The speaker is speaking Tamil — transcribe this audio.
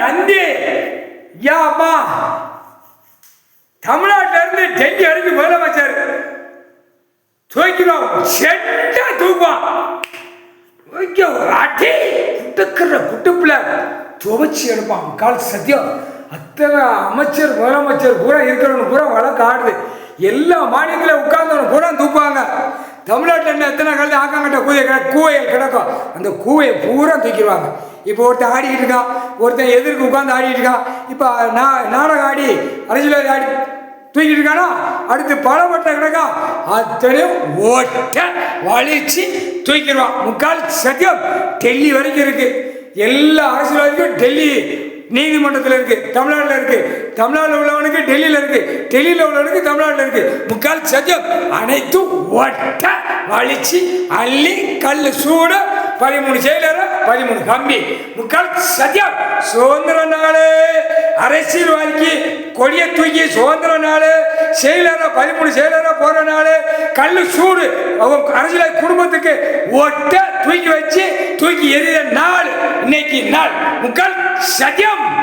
நந்தி யாமா தமிழ்நாட்டில இருந்து டெல்லி வரைக்கும் முதலமைச்சர் தூக்கிறோம் செட்டா தூக்குவான் அடி குட்டுக்கிற குட்டுப்புல துவச்சி எடுப்பான் கால் சத்தியம் அத்தனை அமைச்சர் முதலமைச்சர் பூரா இருக்கிறவனு பூரா வழக்கு ஆடுது எல்லா மாநிலத்திலும் உட்கார்ந்தவனு பூரா தூக்குவாங்க தமிழ்நாட்டில் என்ன எத்தனை காலத்து ஆக்காங்கட்ட கூவையில் கிடக்கும் அந்த கூவையை பூரா தூக்கிடுவாங்க இப்போ ஒருத்தன் ஆடிக்கிட்டு இருக்கான் ஒருத்தன் எதிர்க்கு உட்காந்து ஆடிக்கிட்டு இருக்கான் இப்போ நாடகம் ஆடி அரசியல் ஆடி தூக்கிட்டு இருக்கானா அடுத்து பலப்பட்ட கிடக்கா அத்தனையும் ஓட்ட வலிச்சு தூக்கிடுவான் முக்கால் சத்தியம் டெல்லி வரைக்கும் இருக்கு எல்லா அரசியல்வாதிக்கும் டெல்லி நீதிமன்றத்தில் இருக்கு தமிழ்நாட்டில் இருக்கு தமிழ்நாட்டில் உள்ளவனுக்கு டெல்லியில் இருக்கு டெல்லியில் உள்ளவனுக்கு தமிழ்நாட்டில் இருக்கு முக்கால் சத்தியம் அனைத்தும் ஒட்ட வலிச்சு அள்ளி கல் சூடு 13 செயலர் 13 கம்பி முக்கால் சத்தியம் சுதந்திர நாள் அரசியல்வாதிக்கு கொடியை தூக்கி சுதந்திர நாள் செயலர 13 செயலர போற நாள் கல் சூடு அவங்க அரசியல் குடும்பத்துக்கு ஒட்ட தூக்கி வச்சு தூக்கி எறிகிற நாள் இன்னைக்கு நாள் முக்கால் சத்தியம்.